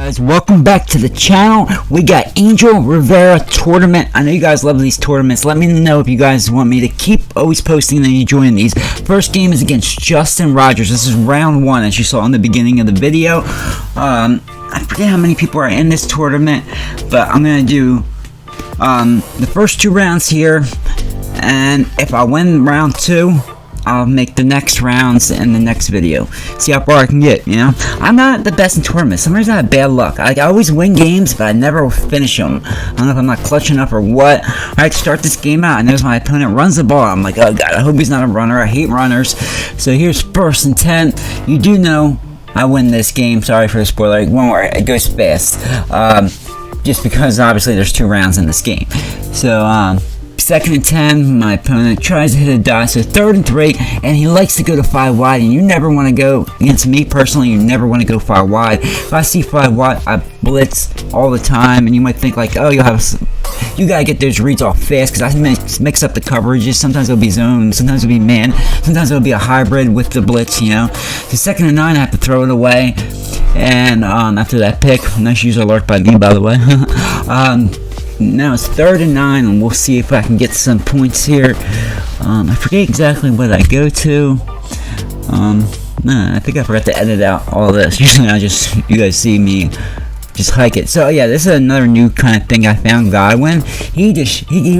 Guys, welcome back to the channel. We got Angel Rivera tournament. I know you guys love these tournaments. Let me know if you guys want me to keep always posting and enjoying these. First game is against Justin Rogers. This is round one, as you saw in the beginning of the video. I forget how many people are in this tournament, but I'm gonna do the first two rounds here, and if I win round two, I'll make the next rounds in the next video. See how far I can get, you know? I'm not the best in tournaments. Sometimes I have bad luck. I always win games, but I never finish them. I don't know if I'm not clutching up or what. Alright, start this game out. I notice my opponent runs the ball. I'm like, oh god, I hope he's not a runner. I hate runners. So here's 1st and 10. You do know I win this game. Sorry for the spoiler. One more. It goes fast. Just because obviously there's 2 rounds in this game. So, 2nd and 10, my opponent tries to hit a dot, so 3rd and 3, and he likes to go to 5 wide, and you never want to go, against me personally, you never want to go 5 wide. If I see 5 wide, I blitz all the time, and you might think like, oh, you gotta get those reads off fast, because I mix up the coverages. Sometimes it'll be zone, sometimes it'll be man, sometimes it'll be a hybrid with the blitz, you know. So 2nd and 9, I have to throw it away, and after that pick, nice user alert by me, by the way. Now it's 3rd and 9, and we'll see if I can get some points here. I forget exactly what I go to. I think I forgot to edit out all this. Usually you guys see me just hike it. So yeah, this is another new kind of thing I found. Godwin, he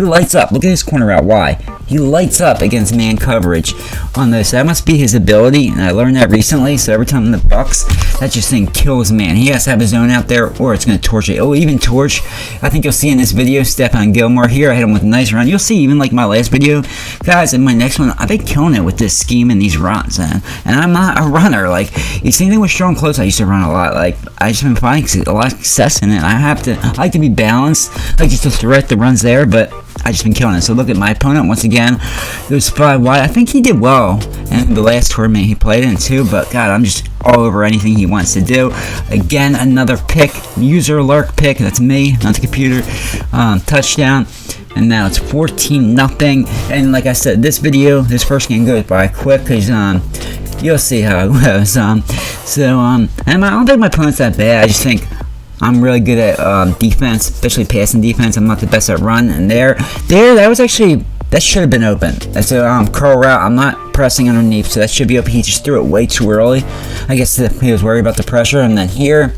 lights up. Look at his corner out. Why? He lights up against man coverage on this. That must be his ability, and I learned that recently. So every time in the Bucks, that just thing kills man. He has to have his zone out there, or it's going to torch it. Oh, even torch. I think you'll see in this video, Stephon Gilmore here. I hit him with a nice run. You'll see even like my last video, guys. In my next one, I've been killing it with this scheme and these runs, man. And I'm not a runner. Like you see, anything with strong close, I used to run a lot. Like I just been finding a lot of success in it. I like to be balanced. I like just to threat the runs there, but I just been killing it. So look at my opponent once again. Goes 5 wide. I think he did well in the last tournament he played in too. But God, I'm just all over anything he wants to do. Again, another pick, user alert pick. That's me, not the computer. Touchdown. And now it's 14-0. And like I said, this first game goes by quick because you'll see how it goes. And I don't think my opponent's that bad. I just think I'm really good at defense, especially passing defense. I'm not the best at run. And that should have been open. That's a curl route. I'm not pressing underneath, so that should be open. He just threw it way too early. I guess he was worried about the pressure. And then here,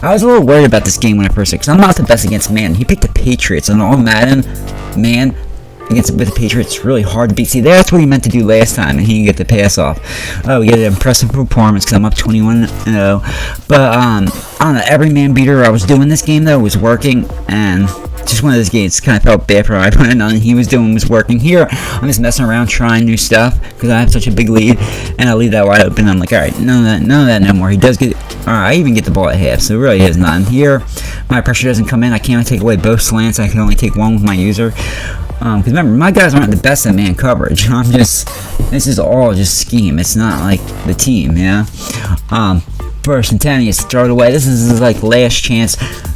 I was a little worried about this game when I first because I'm not the best against man. He picked the Patriots and all Madden, man. With the Patriots, it's really hard to beat. See, that's what he meant to do last time, and he didn't get the pass off. Oh, we get an impressive performance because I'm up 21-0. But I don't know. Every man beater I was doing this game though was working, and just one of those games kind of felt bad for my opponent. Nothing he was doing was working. Here, I'm just messing around, trying new stuff because I have such a big lead, and I leave that wide open. I'm like, all right, none of that no more. He does get. All right, I even get the ball at half, so it really is nothing. Here, my pressure doesn't come in. I can't take away both slants. I can only take one with my user. Because remember, my guys aren't the best at man coverage. This is all just scheme. It's not like the team, yeah. 1st and 10, he gets thrown away. This is his like last chance.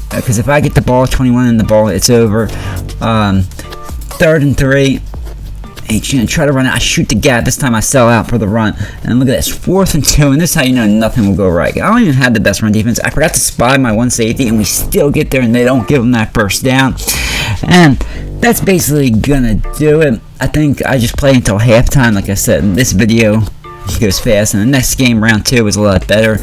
Because if I get the ball 21 in the ball, it's over. 3rd and 3. He's gonna try to run it. I shoot the gap. This time I sell out for the run. And look at this, 4th and 2. And this is how you know nothing will go right. I don't even have the best run defense. I forgot to spy my one safety, and we still get there, and they don't give him that first down. And that's basically gonna do it. I think I just play until halftime. Like I said, in this video goes fast, and the next game, round 2, is a lot better.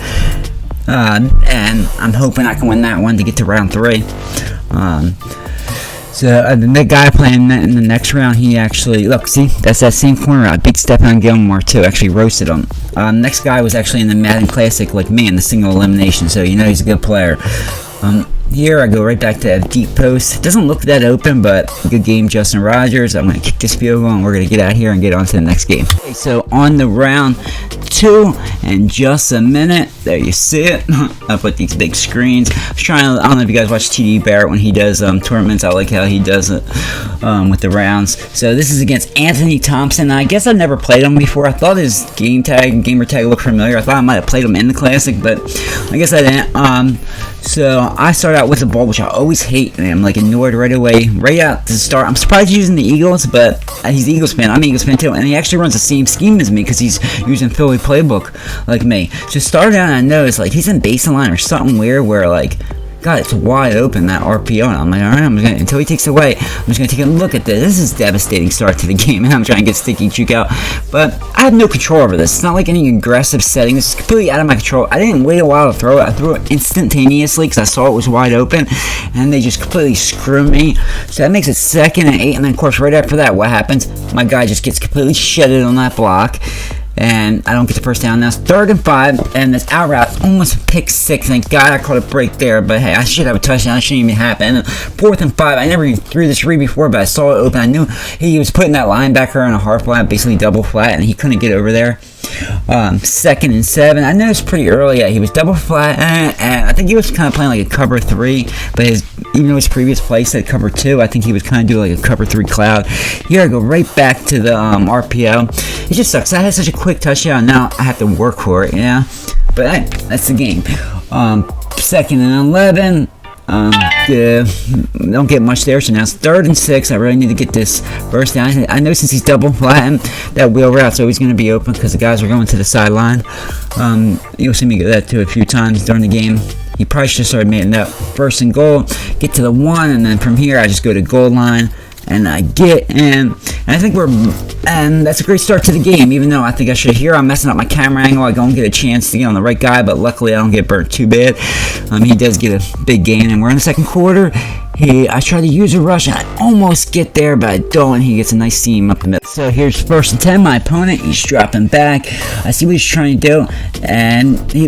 And I'm hoping I can win that one to get to round 3. So the guy playing in the next round, he actually, look, see, that's that same corner. I beat Stephon Gilmore too, actually roasted him. Next guy was actually in the Madden Classic like me in the single elimination, so you know he's a good player. Here I go right back to that deep post. It doesn't look that open, but good game, Justin Rogers. I'm going to kick this field goal, and we're going to get out here and get on to the next game. Okay, so on the round 2 in just a minute. There you see it. I put these big screens. I was trying. I don't know if you guys watch TD Barrett when he does tournaments. I like how he does it with the rounds. So this is against Anthony Thompson. I guess I've never played him before. I thought his gamer tag looked familiar. I thought I might have played him in the Classic, but I guess I didn't. So I start out with the ball, which I always hate, and I'm like annoyed right away, right out to start. I'm surprised he's using the Eagles, but he's the Eagles fan. I'm an Eagles fan too, and he actually runs the same scheme as me because he's using Philly playbook like me. So started out, and I noticed like he's in baseline or something weird where like, God, it's wide open, that RPO, and I'm like, alright, until he takes it away, I'm just going to take a look at this. This is a devastating start to the game, and I'm trying to get sticky juke out, but I have no control over this. It's not like any aggressive setting. This is completely out of my control. I didn't wait a while to throw it. I threw it instantaneously because I saw it was wide open, and they just completely screwed me. So that makes it 2nd and 8, and then of course right after that, what happens? My guy just gets completely shedded on that block, and I don't get the first down. Now it's 3rd and 5, and this out route almost pick 6. Thank God I caught a break there, but hey, I should have a touchdown. It shouldn't even happen. 4th and 5, I never even threw this read before, but I saw it open. I knew he was putting that linebacker on a hard flat, basically double flat, and he couldn't get over there. 2nd and 7, I noticed pretty early he was double flat, and I think he was kind of playing like a cover 3, but even though his previous play said cover 2, I think he was kind of doing like a cover 3 cloud. Here I go right back to the RPO. It just sucks. I had such a quick touchdown. Now I have to work for it, yeah. But hey, that's the game. 2nd and 11. Don't get much there, so now it's 3rd and 6. I really need to get this first down. I know since he's double flattened, that wheel route's always going to be open because the guys are going to the sideline. You'll see me get that too a few times during the game. He probably should have started making that 1st and goal, get to the 1, and then from here I just go to goal line. And I get in, and I think and that's a great start to the game, even though I think I should. Here I'm messing up my camera angle. I don't get a chance to get on the right guy, but luckily I don't get burnt too bad. He does get a big gain, and we're in the 2nd quarter. I try to use a rush, and I almost get there, but I don't. He gets a nice seam up the middle. So here's 1st and 10. My opponent, he's dropping back. I see what he's trying to do,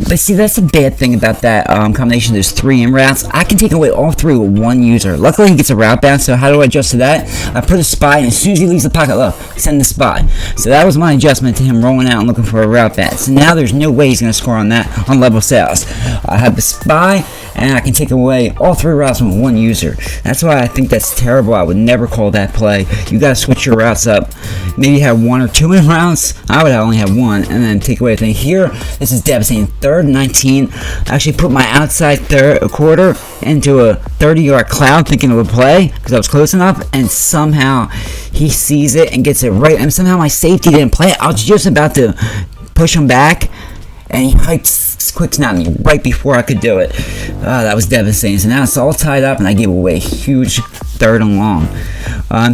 but see, that's the bad thing about that combination. There's 3 in routes. I can take away all 3 with 1 user. Luckily, he gets a route bounce. So how do I adjust to that? I put a spy, and as soon as he leaves the pocket, look, send the spy. So that was my adjustment to him rolling out and looking for a route bounce. So now there's no way he's going to score on that on level sales. I have the spy, and I can take away all 3 routes with 1 user. That's why I think that's terrible. I would never call that play. You gotta switch your routes up. Maybe have 1 or 2 in routes. I would only have 1, and then take away the thing. Here, this is devastating. 3rd and 19. I actually put my outside quarter into a 30-yard cloud, thinking of a play because I was close enough, and somehow he sees it and gets it right. And somehow my safety didn't play it. I was just about to push him back, and he quick snap me right before I could do it. That was devastating. So now it's all tied up, and I give away a huge 3rd and long.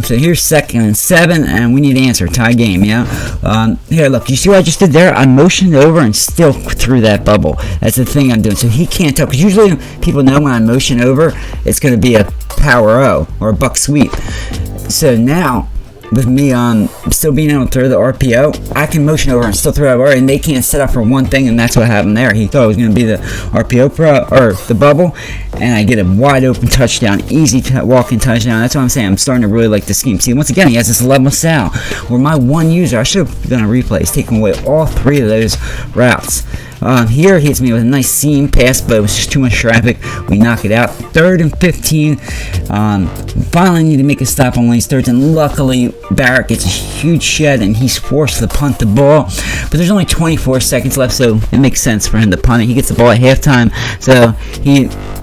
So here's 2nd and 7, and we need to answer. Tie game, yeah? Here, look, you see what I just did there? I motioned over and still threw that bubble. That's the thing I'm doing. So he can't tell, because usually people know when I motion over, it's going to be a power O or a buck sweep. So now, with me still being able to throw the RPO, I can motion over and still throw it, and they can't set up for one thing, and that's what happened there. He thought it was going to be the RPO or the bubble, and I get a wide open touchdown, easy walking touchdown. That's what I'm saying. I'm starting to really like the scheme. See, once again, he has this level sal where my 1 user, I should have done a replay, is taking away all 3 of those routes. Here he hits me with a nice seam pass, but it was just too much traffic. We knock it out. 3rd and 15. Finally need to make a stop on lanes 3rd, and luckily Barrett gets a huge shed, and he's forced to punt the ball. But there's only 24 seconds left, so it makes sense for him to punt it. He gets the ball at halftime, so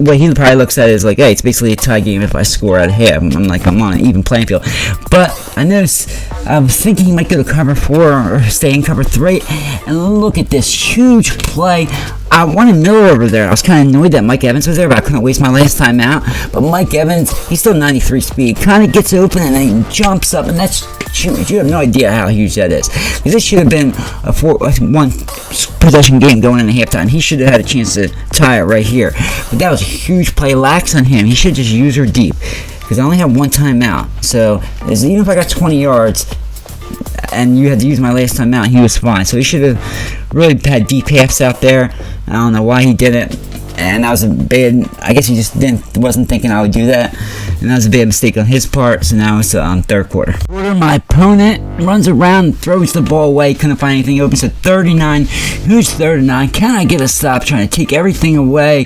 what he probably looks at is like, hey, it's basically a tie game if I score at half. I'm on an even playing field. But I was thinking he might go to cover 4 or stay in cover 3, and look at this huge play. I wanted Miller over there. I was kind of annoyed that Mike Evans was there, but I couldn't waste my last time out. But Mike Evans, he's still 93 speed, kind of gets open and then he jumps up, and that's huge. You have no idea how huge that is. Because this should have been a 1 possession game going into halftime. He should have had a chance to tie it right here. But that was a huge play. Lax on him. He should just use her deep, because I only have 1 timeout. So even if I got 20 yards, and you had to use my last time out, he was fine. So he should have really had deep halves out there. I don't know why he didn't, and that was a bad, I guess he just wasn't thinking I would do that, and that was a bad mistake on his part. So now it's 3rd quarter. My opponent runs around, throws the ball away, couldn't find anything open. So 39, who's 3rd and 9? Can I get a stop trying to take everything away?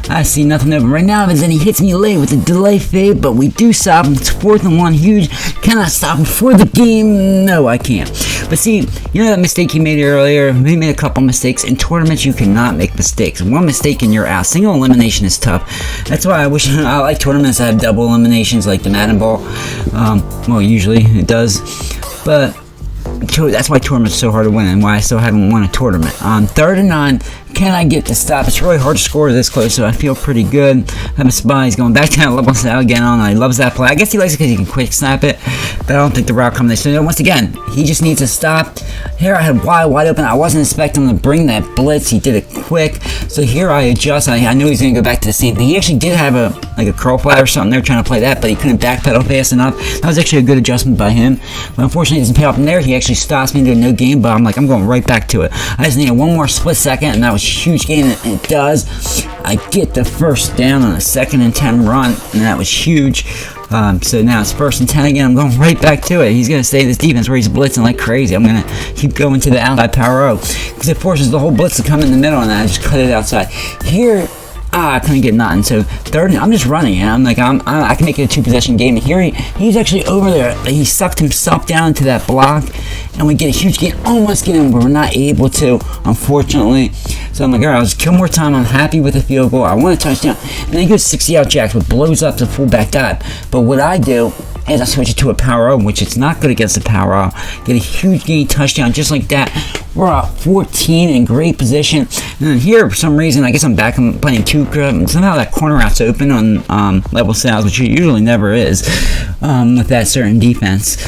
I see nothing open right now, and then he hits me late with a delay fade, but we do stop him. It's 4th and 1, huge. Can I stop him for the game? No, I can't. But see, you know that mistake he made earlier? He made a couple mistakes. In tournaments, you cannot make mistakes. One mistake and you're out. Single elimination is tough. That's why I like tournaments that have double eliminations like the Madden Ball. Well, usually it does. But that's why tournaments are so hard to win and why I still haven't won a tournament. 3rd and 9. Can I get the stop? It's really hard to score this close, so I feel pretty good. I'm a spy. He's going back to that level style again on. He loves that play. I guess he likes it because he can quick snap it, but I don't think the route comes. So once again, he just needs to stop. Here I had wide open. I wasn't expecting him to bring that blitz. He did it quick. So here I adjust. I knew he was going to go back to the same thing. He actually did have a curl flat or something there trying to play that, but he couldn't backpedal fast enough. That was actually a good adjustment by him. But unfortunately, it doesn't pay off from there. He actually stops me into a no game, but I'm like, I'm going right back to it. I just needed one more split second, and that was a huge gain, and it does. I get the first down on a 2nd and 10 run, and that was huge. So now it's 1st and 10 again. I'm going right back to it. He's going to stay in this defense where he's blitzing like crazy. I'm going to keep going to the outside power O because it forces the whole blitz to come in the middle, and I just cut it outside. Here, I couldn't get nothing. So 3rd, I'm just running, and I'm like, I can make it a 2-possession game. And here he's actually over there. He sucked himself down into that block, and we get a huge gain. Almost get him, but we're not able to, unfortunately. So I'm like, all right, I'll just kill more time. I'm happy with the field goal. I want a touchdown. And then he goes 60-out jacks, which blows up the fullback dive. But what I do is I switch it to a power O, which it's not good against the power O. Get a huge gain touchdown just like that. We're at 14 in great position. And then here, for some reason, I guess I'm back. I'm playing 2. Somehow that corner route's open on level styles, which it usually never is with that certain defense.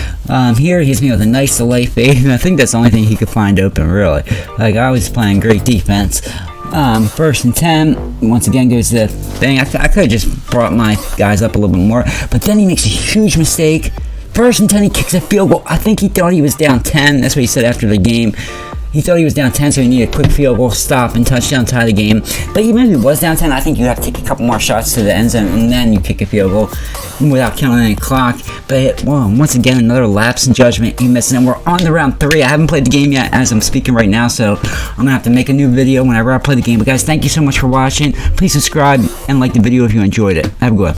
Here, he hits me with a nice delay fade. And I think that's the only thing he could find open, really. Like, I was playing great defense. 1st and 10, once again goes to the thing. I could have just brought my guys up a little bit more, but then he makes a huge mistake. 1st and 10, he kicks a field goal. I think he thought he was down 10. That's what he said after the game. He thought he was down 10, so he needed a quick field goal, stop, and touchdown, tie the game. But even if he was down 10, I think you have to take a couple more shots to the end zone, and then you kick a field goal without counting any clock. But once again, another lapse in judgment. He missed it, and we're on to round 3. I haven't played the game yet as I'm speaking right now, so I'm going to have to make a new video whenever I play the game. But guys, thank you so much for watching. Please subscribe and like the video if you enjoyed it. Have a good one.